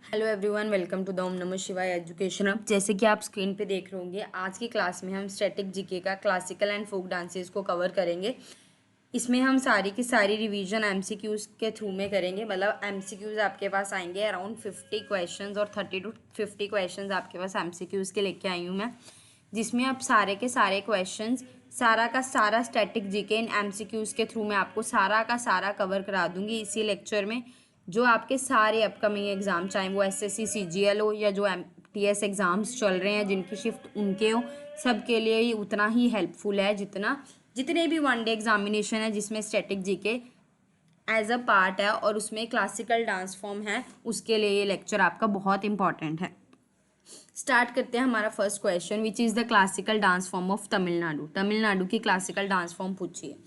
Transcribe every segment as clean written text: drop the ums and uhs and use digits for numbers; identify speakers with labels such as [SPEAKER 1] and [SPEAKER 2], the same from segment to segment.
[SPEAKER 1] Hello everyone, welcome to the Om Namah Shivay education hub. जैसे कि आप स्क्रीन पे देख रहे होंगे, आज की क्लास में हम स्टैटिक जीके का क्लासिकल एंड फोक डांसेस को कवर करेंगे। इसमें हम सारी की सारी रिवीजन एमसीक्यूज़ के थ्रू में करेंगे। मतलब एमसीक्यूज़ आपके पास आएंगे अराउंड 50 क्वेश्चंस और 30 to 50 क्वेश्चंस आपके पास एमसीक्यूज़ के लेके आई हूँ मैं, जिसमें आप सारे के सारे क्वेश्चंस, सारा का सारा स्टैटिक जीके इन एमसीक्यूज़ के थ्रू में आपको सारा का सारा कवर करा दूंगी इसी लेक्चर में। जो आपके सारे अपकमिंग एग्ज़ाम, चाहे वो एसएससी सीजीएल हो या जो एमटीएस एग्ज़ाम्स चल रहे हैं जिनकी शिफ्ट उनके हो, सब के लिए ये उतना ही हेल्पफुल है जितने भी वन डे एग्जामिनेशन है जिसमें static GK as a part है और उसमें क्लासिकल डांस फॉर्म है, उसके लिए ये लेक्चर आपका बहुत इंपॉर्टेंट है। स्टार्ट करते हैं हमारा first question, which is the classical dance form of Tamil Nadu. Tamil Nadu की क्लासिकल डांस फॉर्म पूछिए।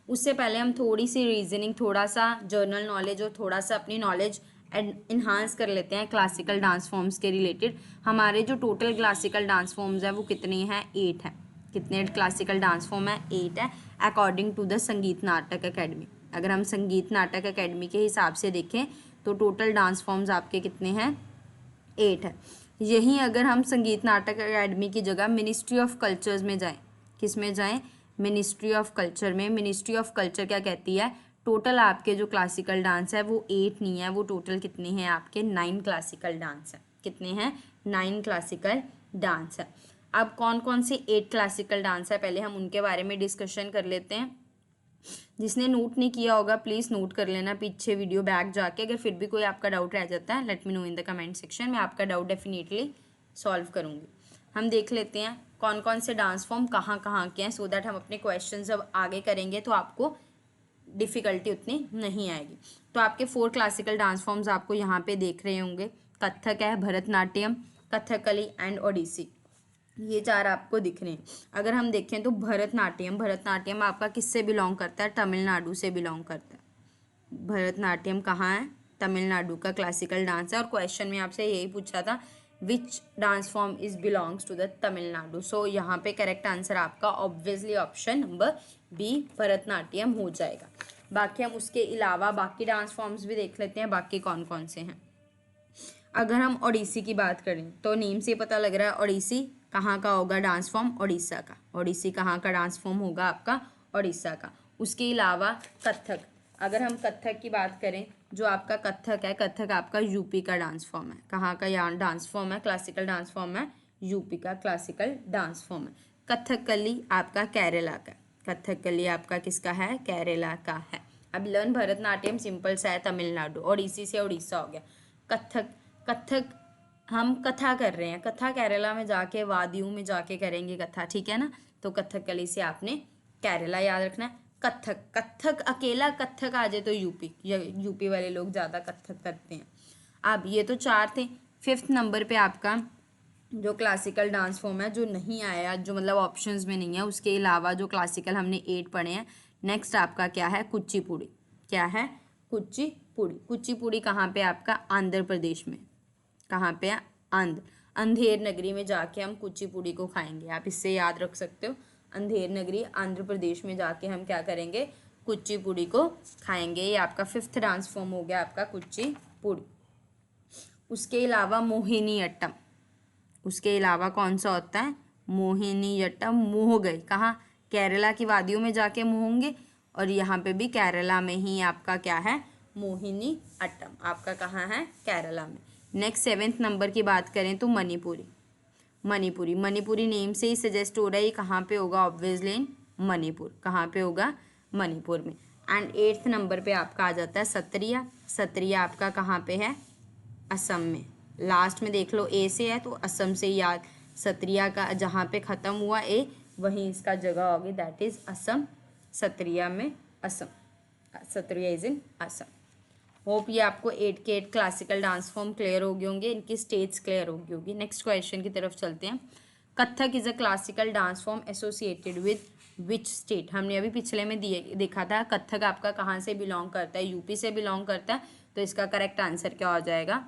[SPEAKER 1] उससे पहले हम थोड़ी सी रीजनिंग, थोड़ा सा जर्नल नॉलेज और थोड़ा सा अपनी नॉलेज इन्हांस कर लेते हैं क्लासिकल डांस फॉर्म्स के रिलेटेड। हमारे जो टोटल क्लासिकल डांस फॉर्म्स है वो कितने हैं? 8 हैं। कितने क्लासिकल डांस फॉर्म है? 8 है, अकॉर्डिंग टू द संगीत नाटक अकेडमी। अगर हम संगीत नाटक अकेडमी के हिसाब से देखें तो टोटल डांस फॉर्म्स आपके कितने हैं? 8 है। यहीं अगर हम संगीत नाटक अकेडमी की जगह मिनिस्ट्री ऑफ कल्चर्स में जाएं, किस में जाएं? मिनिस्ट्री ऑफ कल्चर में। मिनिस्ट्री ऑफ कल्चर क्या कहती है? टोटल आपके जो क्लासिकल डांस है वो 8 नहीं है, वो टोटल कितने हैं आपके? 9 क्लासिकल डांस है। कितने हैं? 9 क्लासिकल डांस है। अब कौन कौन से 8 क्लासिकल डांस है, पहले हम उनके बारे में डिस्कशन कर लेते हैं। जिसने नोट नहीं किया होगा प्लीज़ नोट कर लेना पीछे वीडियो बैक जाके। अगर फिर भी कोई आपका डाउट रह जाता है, let me know in the comment section, मैं आपका डाउट डेफिनेटली सॉल्व करूँगी। हम देख लेते हैं कौन कौन से डांस फॉर्म कहाँ कहाँ के हैं, सो दैट हम अपने क्वेश्चन जब आगे करेंगे तो आपको डिफ़िकल्टी उतनी नहीं आएगी। तो आपके 4 क्लासिकल डांस फॉर्म्स आपको यहाँ पे देख रहे होंगे। कथक है, भरतनाट्यम, कथकली एंड ओडिसी, ये 4 आपको दिख रहे हैं। अगर हम देखें तो भरतनाट्यम आपका किससे बिलोंग करता है? तमिलनाडु से बिलोंग करता है। भरतनाट्यम कहाँ है? तमिलनाडु का क्लासिकल डांस है। और क्वेश्चन में आपसे यही पूछा था, which dance form is belongs to the Tamil Nadu. So यहाँ पे करेक्ट आंसर आपका obviously option number B, Bharatanatyam हो जाएगा। बाकी हम उसके अलावा बाकी डांस फॉर्म्स भी देख लेते हैं, बाकी कौन कौन से हैं। अगर हम ओडिसी की बात करें तो नेम से पता लग रहा है ओडिसी कहाँ का होगा डांस फॉर्म? उड़ीसा का। ओडिसी कहाँ का डांस फॉर्म होगा आपका? उड़ीसा का। उसके अलावा कथक, अगर हम कथक की बात करें, जो आपका कथक है, कथक आपका यूपी का डांस फॉर्म है। कहाँ का यहाँ डांस फॉर्म है? क्लासिकल डांस फॉर्म है, यूपी का क्लासिकल डांस फॉर्म है। कथकली आपका केरला का। कथकली आपका किसका है? केरला का है। अब लर्न भरतनाट्यम सिंपल सा है, तमिलनाडु। ओडिसी से उड़ीसा हो गया। कथक, कथक हम कथा कर रहे हैं, कथा केरला में जाके वादियों में जाके करेंगे कथा, ठीक है ना। तो कथकली से आपने केरला याद रखना है। कथक, कथक अकेला कथक आ जाए तो यूपी वाले लोग ज़्यादा कथक करते हैं। अब ये तो 4 थे। 5th नंबर पे आपका जो क्लासिकल डांस फॉर्म है जो नहीं आया, जो मतलब ऑप्शंस में नहीं है, उसके अलावा जो क्लासिकल हमने 8 पढ़े हैं, नेक्स्ट आपका क्या है? कुचिपुड़ी। क्या है? कुचिपुड़ी। कुचिपुड़ी कहाँ पे? आपका आंध्र प्रदेश में। कहाँ पे है? अंधेर नगरी में जाके हम कुचिपुड़ी को खाएंगे। आप इससे याद रख सकते हो, अंधेर नगरी आंध्र प्रदेश में जाके हम क्या करेंगे? कुचिपुड़ी को खाएंगे। ये आपका 5th डांस फॉर्म हो गया आपका कुचिपुड़ी। उसके अलावा मोहिनीअट्टम, उसके अलावा कौन सा होता है? मोहिनीअट्टम। मोह गए कहाँ? केरला की वादियों में जाके मोहोंगे, और यहाँ पे भी केरला में ही आपका क्या है? मोहिनीअट्टम आपका कहाँ है? केरला में। नेक्स्ट 7th नंबर की बात करें तो मणिपुरी। मणिपुरी नेम से ही सजेस्ट हो रहा है ये कहाँ पे होगा? ऑब्वियसली इन मणिपुर। कहाँ पे होगा? मणिपुर में। एंड 8th नंबर पे आपका आ जाता है सत्रिया। सत्रिया आपका कहाँ पे है? असम में। लास्ट में देख लो ए से है तो असम से याद, सत्रिया का जहाँ पे ख़त्म हुआ ए वहीं इसका जगह होगी, दैट इज़ असम। सत्रिया में Assam, Sattriya is in Assam. Hope ये आपको 8 के 8 क्लासिकल डांस फॉर्म क्लियर हो गए होंगे, इनकी स्टेट्स क्लियर हो गई होगी। नेक्स्ट क्वेश्चन की तरफ चलते हैं। Kathak is a classical dance form associated with which state. हमने अभी पिछले में देखा था कथक आपका कहाँ से बिलोंग करता है? यूपी से बिलोंग करता है। तो इसका करेक्ट आंसर क्या हो जाएगा?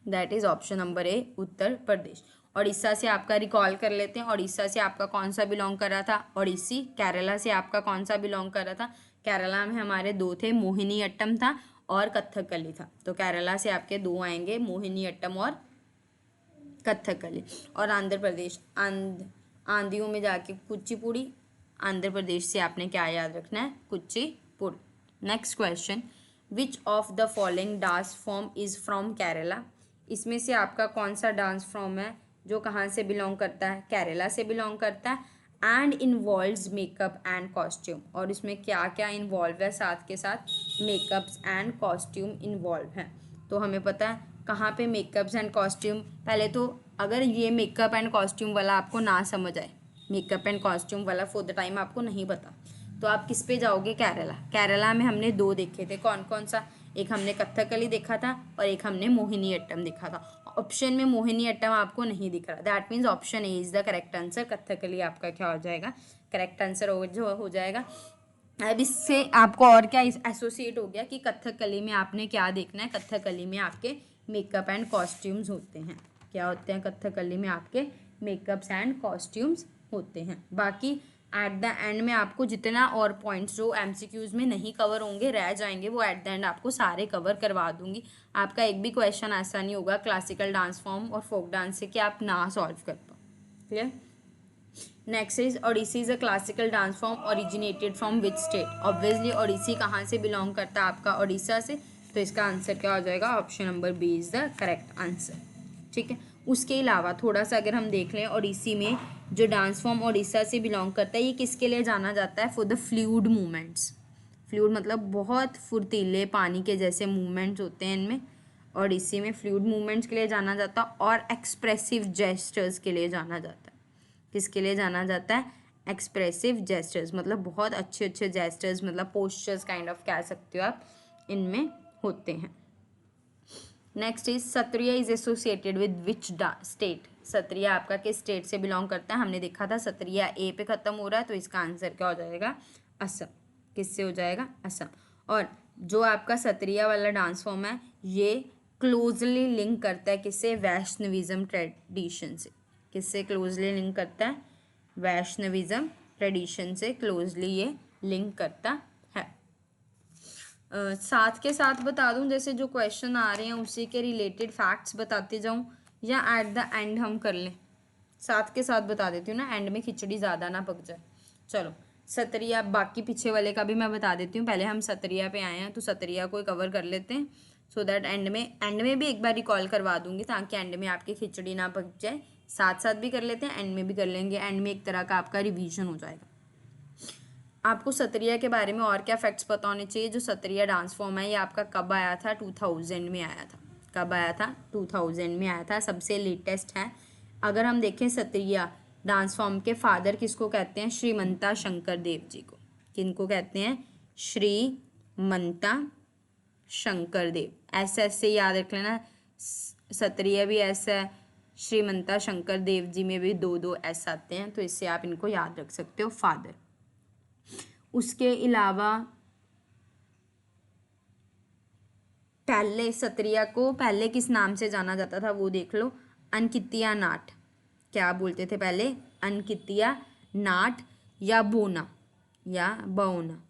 [SPEAKER 1] That is option number A, Uttar Pradesh. Orissa से आपका रिकॉल कर लेते हैं, उड़ीसा से आपका कौन सा बिलोंग कर रहा था? ओडिसी। केरला से आपका कौन सा बिलोंग कर रहा था? केरला में हमारे 2 थे, मोहिनीअट्टम था और कथकली था। तो केरला से आपके दो आएंगे, मोहिनीअट्टम और कथकली। और आंध्र प्रदेश, आंधियों में जाके कुचिपुड़ी। आंध्र प्रदेश से आपने क्या याद रखना है, Kuchipudi. Next question, which of the following dance form is from Kerala. इसमें से आपका कौन सा डांस फॉर्म है जो कहाँ से बिलोंग करता है, केरला से बिलोंग करता है। And involves makeup and costume, और इसमें क्या क्या इन्वॉल्व है, साथ के साथ मेकअप्स एंड कॉस्ट्यूम इन्वॉल्व है। तो हमें पता है कहाँ पे मेकअप्स एंड कॉस्ट्यूम। पहले तो अगर ये मेकअप एंड कॉस्ट्यूम वाला आपको ना समझ आए, मेकअप एंड कॉस्ट्यूम वाला फॉर द टाइम आपको नहीं पता, तो आप किस पे जाओगे, केरला। केरला में हमने दो देखे थे, कौन कौन सा, एक हमने कथकली देखा था और एक हमने मोहिनीअट्टम देखा था। ऑप्शन में मोहिनीअट्टम आपको नहीं दिख रहा, that means option A is the correct answer. Kathakali आपका क्या हो जाएगा, करेक्ट आंसर हो जाएगा। अब इससे आपको और क्या एसोसिएट हो गया कि कथकली में आपने क्या देखना है, कथकली में आपके मेकअप एंड कॉस्ट्यूम्स होते हैं। क्या होते हैं, कथकली में आपके मेकअप्स एंड कॉस्ट्यूम्स होते हैं। बाकी एट द एंड में आपको जितना और पॉइंट्स जो एमसीक्यूज में नहीं कवर होंगे, रह जाएंगे, वो एट द एंड आपको सारे कवर करवा दूंगी। आपका एक भी क्वेश्चन ऐसा नहीं होगा क्लासिकल डांस फॉर्म और फोक डांस से कि आप ना सॉल्व कर पाओ। Clear. Next is Odissi is a classical dance form originated from which state. Obviously Odissi कहाँ से बिलोंग करता है, आपका उड़ीसा से। तो इसका आंसर क्या हो जाएगा, option number B is the correct answer. ठीक है। उसके अलावा थोड़ा सा अगर हम देख लें, ओडिसी में जो डांस फॉर्म उड़ीसा से बिलोंग करता है, ये किसके लिए जाना जाता है, for the fluid movements. Fluid मतलब बहुत फुर्तीले पानी के जैसे मूवमेंट्स होते हैं इनमें। ओडिसी में फ्लूइड मूवमेंट्स के लिए जाना जाता है और एक्सप्रेसिव जेस्चर्स के लिए जाना जाता है। किसके लिए जाना जाता है, एक्सप्रेसिव जेस्चर्स, मतलब बहुत अच्छे अच्छे जेस्चर्स, मतलब पोस्चर्स काइंड ऑफ कह सकते हो आप, इनमें होते हैं। Next is Sattriya is associated with which state. Sattriya आपका किस स्टेट से बिलोंग करता है, हमने देखा था सत्रिया ए पे खत्म हो रहा है, तो इसका आंसर क्या हो जाएगा, असम। किससे हो जाएगा, असम। और जो आपका सत्रिया वाला डांस फॉर्म है, ये क्लोजली लिंक करता है किससे, वैष्णविज्म ट्रेडिशन से। किससे क्लोजली लिंक करता है, वैष्णविज्म ट्रेडिशन से क्लोजली ये लिंक करता है। साथ के साथ बता दूं, जैसे जो क्वेश्चन आ रहे हैं उसी के रिलेटेड फैक्ट्स बताते जाऊं, या एट द एंड हम कर लें, साथ के साथ बता देती हूँ ना, एंड में खिचड़ी ज़्यादा ना पक जाए। चलो सत्रिया, बाकी पीछे वाले का भी मैं बता देती हूँ, पहले हम सत्रिया पे आए हैं तो सत्रिया को कवर कर लेते हैं, सो दैट एंड में भी एक बार रिकॉल करवा दूंगी, ताकि एंड में आपकी खिचड़ी ना पक जाए। साथ साथ भी कर लेते हैं, एंड में भी कर लेंगे, एंड में एक तरह का आपका रिवीजन हो जाएगा। आपको सत्रिया के बारे में और क्या फैक्ट्स पता होने चाहिए। जो सत्रिया डांस फॉर्म है, ये आपका कब आया था, 2000 में आया था। कब आया था, 2000 में आया था, सबसे लेटेस्ट है। अगर हम देखें सत्रिया डांस फॉर्म के फादर किसको कहते हैं, श्रीमंता शंकर देव जी को। किनको कहते हैं, श्रीमंता शंकर देव। ऐसे ऐसे याद रख लेना, सत्रिया भी ऐसा है, श्रीमंता शंकर देव जी में भी दो दो ऐसा आते हैं, तो इससे आप इनको याद रख सकते हो, फादर। उसके अलावा पहले सत्रिया को पहले किस नाम से जाना जाता था वो देख लो, अनकितिया नाट। क्या बोलते थे पहले, अनकितिया नाट या बोना या बौना।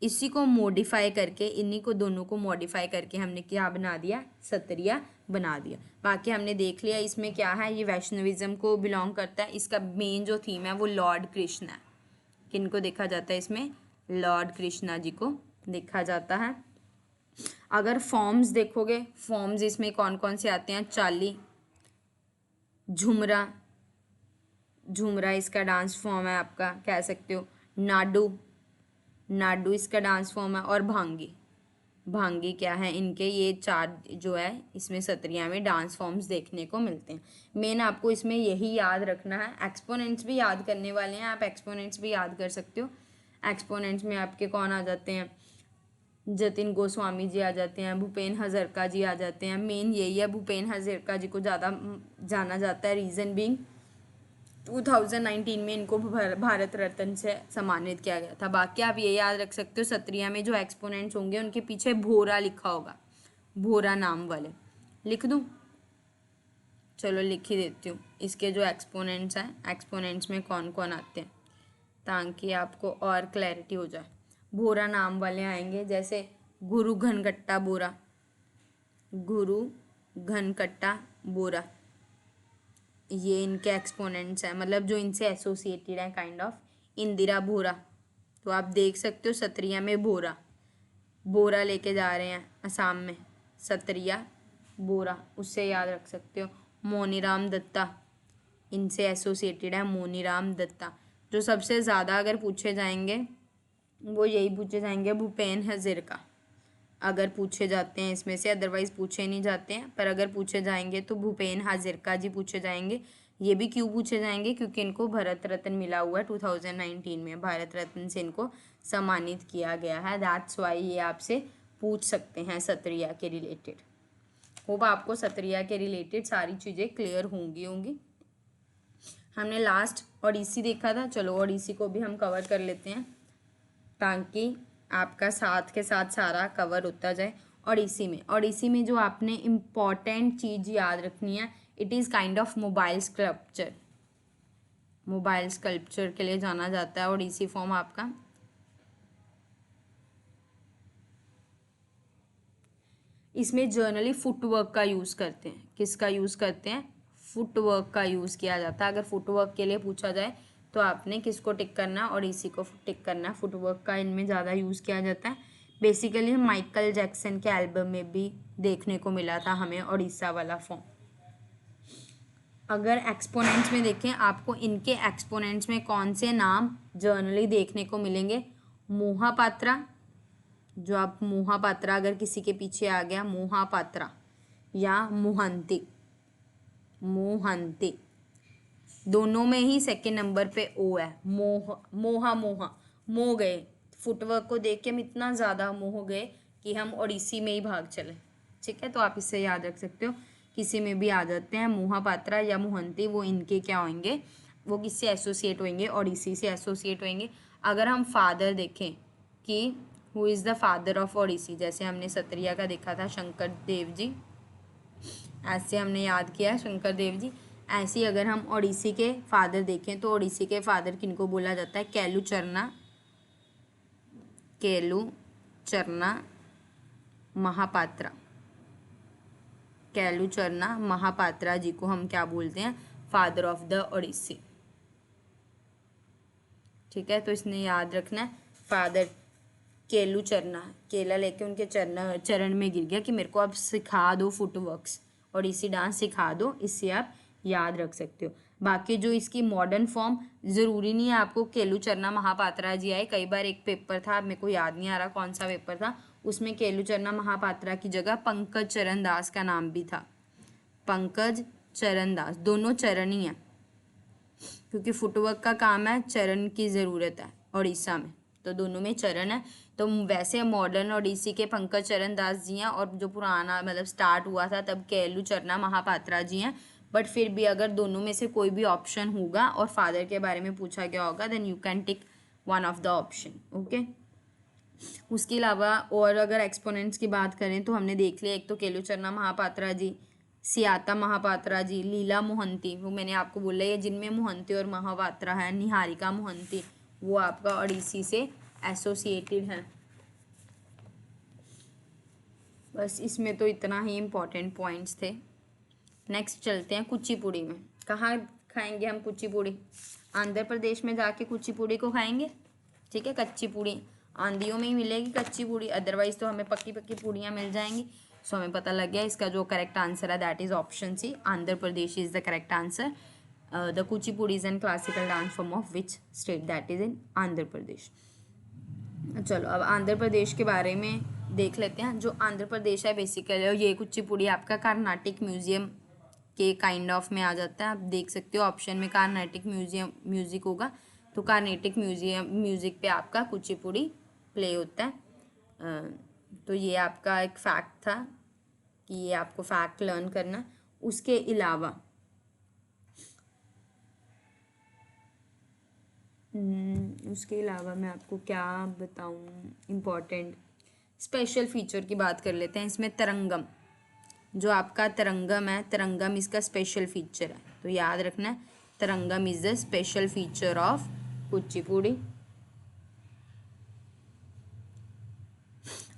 [SPEAKER 1] इसी को मॉडिफाई करके, इन्हीं को दोनों को मॉडिफाई करके हमने क्या बना दिया, सत्रिया बना दिया। बाकी हमने देख लिया इसमें क्या है, ये वैष्णविज्म को बिलोंग करता है। इसका मेन जो थीम है वो लॉर्ड कृष्ण है। किनको देखा जाता है इसमें, लॉर्ड कृष्णा जी को देखा जाता है। अगर फॉर्म्स देखोगे, फॉर्म्स इसमें कौन कौन से आते हैं, चाली, झुमरा, झुमरा इसका डांस फॉर्म है आपका, कह सकते हो। नाडू, नाडू इसका डांस फॉर्म है। और भांगी, भांगी क्या है, इनके ये चार जो है इसमें सत्रिया में डांस फॉर्म्स देखने को मिलते हैं। मेन आपको इसमें यही याद रखना है। एक्सपोनेंट्स भी याद करने वाले हैं, आप एक्सपोनेंट्स भी याद कर सकते हो। एक्सपोनेंट्स में आपके कौन आ जाते हैं, जतिन गोस्वामी जी आ जाते हैं, भूपेन हज़ारिका जी आ जाते हैं। मेन यही है, भूपेन हज़ारिका जी को ज़्यादा जाना जाता है, रीज़न बीइंग 2019 में इनको भारत रत्न से सम्मानित किया गया था। बाकी आप ये याद रख सकते हो, सत्रिया में जो एक्सपोनेंट्स होंगे उनके पीछे भोरा लिखा होगा, भोरा नाम वाले। लिख दूँ, चलो लिख ही देती हूँ। इसके जो एक्सपोनेंट्स हैं, एक्सपोनेंट्स में कौन कौन आते हैं, ताकि आपको और क्लैरिटी हो जाए। भोरा नाम वाले आएंगे, जैसे गुरु घनकट्टा बोरा, गुरु घनकट्टा बोरा, ये इनके एक्सपोनेंट्स हैं, मतलब जो इनसे एसोसिएटेड है काइंड ऑफ। इंदिरा बोरा, तो आप देख सकते हो सत्रिया में बोरा, बोरा लेके जा रहे हैं असम में, सत्रिया बोरा, उससे याद रख सकते हो। मोनीराम दत्ता, इनसे एसोसिएटेड है मोनीराम दत्ता। जो सबसे ज़्यादा अगर पूछे जाएंगे वो यही पूछे जाएंगे, भूपेन हज़ारिका अगर पूछे जाते हैं इसमें से, अदरवाइज़ पूछे नहीं जाते हैं, पर अगर पूछे जाएंगे तो भूपेन हज़ारिका जी पूछे जाएंगे। ये भी क्यों पूछे जाएंगे, क्योंकि इनको भारत रत्न मिला हुआ है 2019 में, भारत रत्न से इनको सम्मानित किया गया है। दैट्स वाई ये आपसे पूछ सकते हैं सत्रिया के रिलेटेड। होप आपको सत्रिया के रिलेटेड सारी चीज़ें क्लियर होंगी। हमने लास्ट ओडिसी देखा था, चलो ओडिसी को भी हम कवर कर लेते हैं ताकि आपका साथ के साथ सारा कवर होता जाए। ओडिसी में जो आपने इम्पॉर्टेंट चीज़ याद रखनी है, it is kind of mobile sculpture, mobile sculpture के लिए जाना जाता है ओडिसी फॉर्म आपका। इसमें जर्नली फुटवर्क का यूज़ करते हैं, किसका यूज़ करते हैं, फुटवर्क का यूज़ किया जाता है। अगर फुटवर्क के लिए पूछा जाए तो आपने किसको टिक करना, ओडिसी को टिक करना। फुटवर्क का इनमें ज़्यादा यूज़ किया जाता है। बेसिकली माइकल जैक्सन के एल्बम में भी देखने को मिला था हमें ओडिशा वाला फॉर्म। अगर एक्सपोनेंट्स में देखें, आपको इनके एक्सपोनेंट्स में कौन से नाम जर्नली देखने को मिलेंगे, मोहापात्रा, जो आप मोहापात्रा अगर किसी के पीछे आ गया मोहापात्रा, या मोहंती, मोहंती दोनों में ही सेकंड नंबर पे ओ है। मोह गए, फुटवर्क को देख के हम इतना ज़्यादा मोह गए कि हम ओडिसी में ही भाग चले। ठीक है, तो आप इससे याद रख सकते हो, किसी में भी आ जाते हैं मोहापात्रा या मोहंती, वो इनके क्या होंगे, वो किससे एसोसिएट होंगे, ओडिसी से एसोसिएट होंगे। अगर हम फादर देखें कि who is the father of Odissi, जैसे हमने सत्रिया का देखा था शंकर देव जी, ऐसे हमने याद किया शंकर देव जी। ऐसे ही अगर हम ओडिसी के फादर देखें तो ओडिसी के फादर किनको बोला जाता है, केलुचरना, केलुचरना महापात्रा, केलुचरना महापात्रा जी को हम क्या बोलते हैं, फादर ऑफ द ओडिसी। ठीक है, तो इसने याद रखना है, फादर केलुचरना, केला लेके उनके चरण में गिर गया कि मेरे को अब सिखा दो फुटवर्क्स, ओडिसी डांस सिखा दो, इससे आप याद रख सकते हो। बाकी जो इसकी मॉडर्न फॉर्म, ज़रूरी नहीं है आपको केलुचरना महापात्रा जी आए। कई बार एक पेपर था, मेरे को याद नहीं आ रहा कौन सा पेपर था, उसमें केलुचरना महापात्रा की जगह पंकज चरण दास का नाम भी था, पंकज चरण दास, दोनों चरण ही हैं, क्योंकि फुटवर्क का काम है, चरण की ज़रूरत है उड़ीसा में, तो दोनों में चरण है। तो वैसे मॉडर्न ओडिसी के पंकज चरण दास जी हैं, और जो पुराना मतलब स्टार्ट हुआ था तब केलुचरना महापात्रा जी हैं। बट फिर भी अगर दोनों में से कोई भी ऑप्शन होगा और फादर के बारे में पूछा गया होगा, then you can tick one of the option. Okay, उसके अलावा और अगर एक्सपोनेंट्स की बात करें तो हमने देख लिया, एक तो केलुचरना महापात्रा जी, सियाता महापात्रा जी, लीला मोहंती, वो मैंने आपको बोला है जिनमें मोहंती और महापात्रा है, निहारिका मोहंती, वो आपका ओडिसी से एसोसिएटेड है। बस इसमें तो इतना ही इम्पोर्टेंट पॉइंट्स थे। नेक्स्ट चलते हैं कुचिपुड़ी में। कहाँ खाएंगे हम कुचिपुड़ी, आंध्र प्रदेश में जाके कुचिपुड़ी को खाएंगे। ठीक है, कच्ची पूड़ी आंधियों में ही मिलेगी कच्ची पूड़ी, अदरवाइज तो हमें पक्की पक्की पूड़ियाँ मिल जाएंगी। सो हमें पता लग गया इसका जो करेक्ट आंसर है that is option C, Andhra Pradesh is the correct answer. The Kuchipudi is an classical dance form of which state, that is in Andhra Pradesh. चलो अब आंध्र प्रदेश के बारे में देख लेते हैं। जो आंध्र प्रदेश है बेसिकली, ये कुचिपुड़ी आपका कार्नाटिक म्यूजियम के काइंड ऑफ में आ जाता है। आप देख सकते हो ऑप्शन में कार्नाटिक म्यूजिक होगा, तो कार्नेटिक म्यूजिक पे आपका कुचिपुड़ी प्ले होता है। तो ये आपका एक फैक्ट था कि ये आपको फैक्ट लर्न करना। उसके अलावा मैं आपको क्या बताऊँ, इम्पोर्टेंट स्पेशल फीचर की बात कर लेते हैं। इसमें तरंगम, जो आपका तरंगम है, तरंगम इसका स्पेशल फीचर है, तो याद रखना है Tarangam is the special feature of Kuchipudi.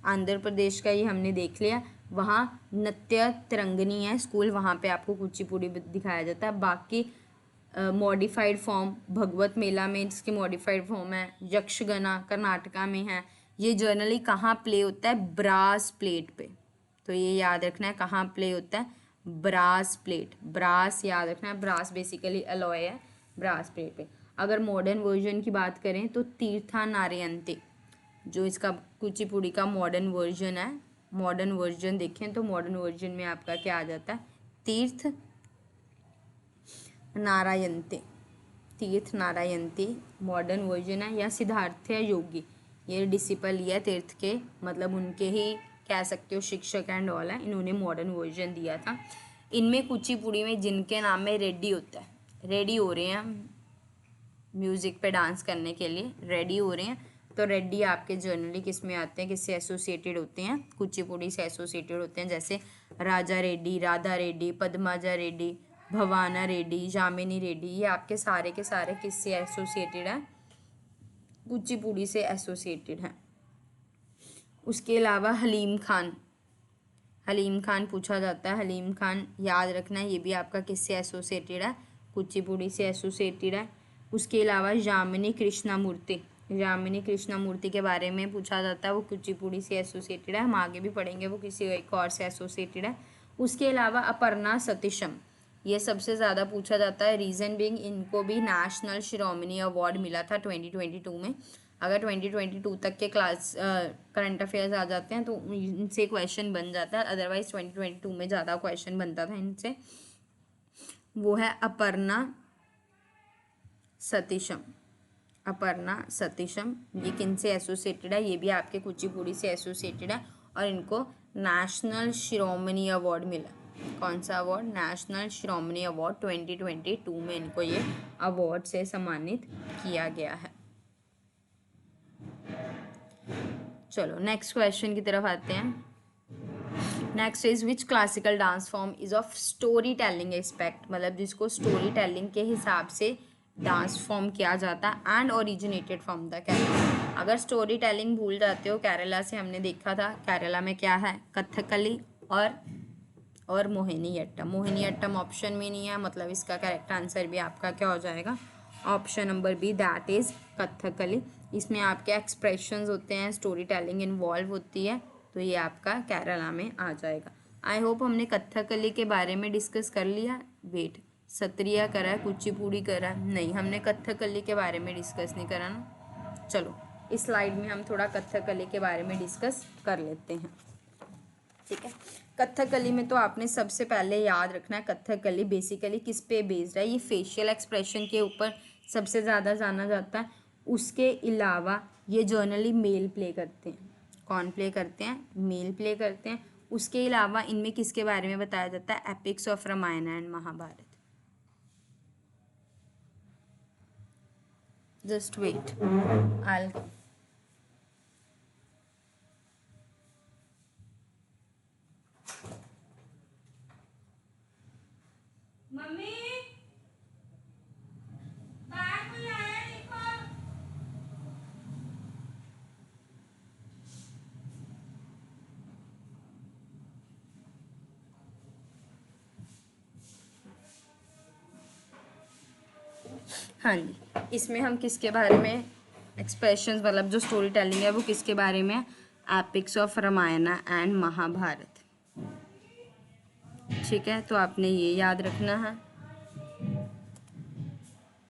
[SPEAKER 1] Andhra Pradesh का ये हमने देख लिया। वहाँ नृत्य तरंगिणी है स्कूल, वहाँ पे आपको कुचिपुड़ी दिखाया जाता है। बाकी मॉडिफाइड फॉर्म भगवत मेला में इसकी मॉडिफाइड फॉर्म है। यक्षगना कर्नाटका में है। ये जनरली कहाँ प्ले होता है? ब्रास प्लेट पे। तो ये याद रखना है कहाँ प्ले होता है? Brass plate. ब्रास याद रखना है, ब्रास बेसिकली अलॉय है, ब्रास प्लेट पे। अगर मॉडर्न वर्जन की बात करें तो तीर्था नारायणते, जो इसका कुचिपुड़ी का मॉडर्न वर्जन है। मॉडर्न वर्जन देखें तो मॉडर्न वर्जन में आपका क्या आ जाता है? तीर्थ नारायणते। तीर्थ नारायणते मॉडर्न वर्जन है। या सिद्धार्थ योगी, ये डिसिपल ही है तीर्थ के, मतलब उनके ही कह सकते हो शिक्षक एंड ऑल है, इन्होंने मॉडर्न वर्जन दिया था। इनमें कुचिपुड़ी में जिनके नाम में रेडी होता है, रेडी हो रहे हैं म्यूज़िक पे डांस करने के लिए, रेडी हो रहे हैं, तो रेड्डी आपके जनरली किस में आते हैं, किससे एसोसिएटेड होते हैं? कुचिपुड़ी से एसोसिएटेड होते हैं। जैसे राजा रेड्डी, राधा रेड्डी, पद्माजा रेड्डी, भवाना रेड्डी, जामिनी रेड्डी, ये आपके सारे के सारे किससे एसोसिएटेड हैं? कुचिपुड़ी से एसोसिएटेड हैं। उसके अलावा हलीम खान, हलीम खान पूछा जाता है। हलीम खान याद रखना है, ये भी आपका किससे एसोसिएटेड है? कुचिपुड़ी से एसोसिएटेड है। उसके अलावा यामिनी कृष्णमूर्ति, यामिनी कृष्णमूर्ति के बारे में पूछा जाता है, वो कुचिपुड़ी से एसोसिएटेड है। हम आगे भी पढ़ेंगे वो किसी एक और से एसोसिएटेड है। उसके अलावा अपर्णा सतीशम, ये सबसे ज़्यादा पूछा जाता है। रीज़न बीइंग इनको भी नेशनल शिरोमणि अवार्ड मिला था 2022 में। अगर 2022 तक के क्लास करंट अफेयर्स आ जाते हैं तो इनसे क्वेश्चन बन जाता है, अदरवाइज 2022 में ज़्यादा क्वेश्चन बनता था इनसे। वो है अपर्णा सतीशम। अपर्णा सतीशम ये किन से एसोसिएटेड है? ये भी आपके कुचिपुड़ी से एसोसिएटेड है और इनको नेशनल शिरोमणि अवार्ड मिला। कौन सा अवार्ड? नेशनल शिरोमणि अवार्ड 2022 में इनको ये अवार्ड से सम्मानित किया गया है। चलो नेक्स्ट क्वेश्चन की तरफ आते हैं। Next is which classical dance form is of story telling aspect, मतलब जिसको स्टोरी टेलिंग के हिसाब से डांस फॉर्म किया जाता है and originated from the Kerala. अगर स्टोरी टेलिंग भूल जाते हो, केरला से हमने देखा था, केरला में क्या है? कथकली और मोहिनीअट्टम। मोहिनीअट्टम ऑप्शन में नहीं है, मतलब इसका करेक्ट आंसर भी आपका क्या हो जाएगा? Option number B, that is Kathakali. इसमें आपके एक्सप्रेशंस होते हैं, स्टोरी टेलिंग इन्वॉल्व होती है, तो ये आपका केरला में आ जाएगा। आई होप हमने कथकली के बारे में डिस्कस कर लिया। वेट, सत्रिया करा है, कुचिपुड़ी करा है? नहीं, हमने कथकली के बारे में डिस्कस नहीं करा ना। चलो इस स्लाइड में हम थोड़ा कथकली के बारे में डिस्कस कर लेते हैं, ठीक है। कथकली में तो आपने सबसे पहले याद रखना है, कथकली बेसिकली किस पे बेस्ड है? ये फेशियल एक्सप्रेशन के ऊपर सबसे ज़्यादा जाना जाता है। उसके अलावा ये जर्नली मेल प्ले करते हैं। कौन प्ले करते हैं? मेल प्ले करते हैं। उसके अलावा इनमें किसके बारे में बताया जाता है? Epics of Ramayana and Mahabharata. Just wait, I will mummy bag में आया देखो। हाँ जी, इसमें हम किसके बारे में एक्सप्रेशंस, मतलब जो स्टोरी टेलिंग है वो किसके बारे में? Epics of Ramayana and Mahabharata, ठीक है। तो आपने ये याद रखना है।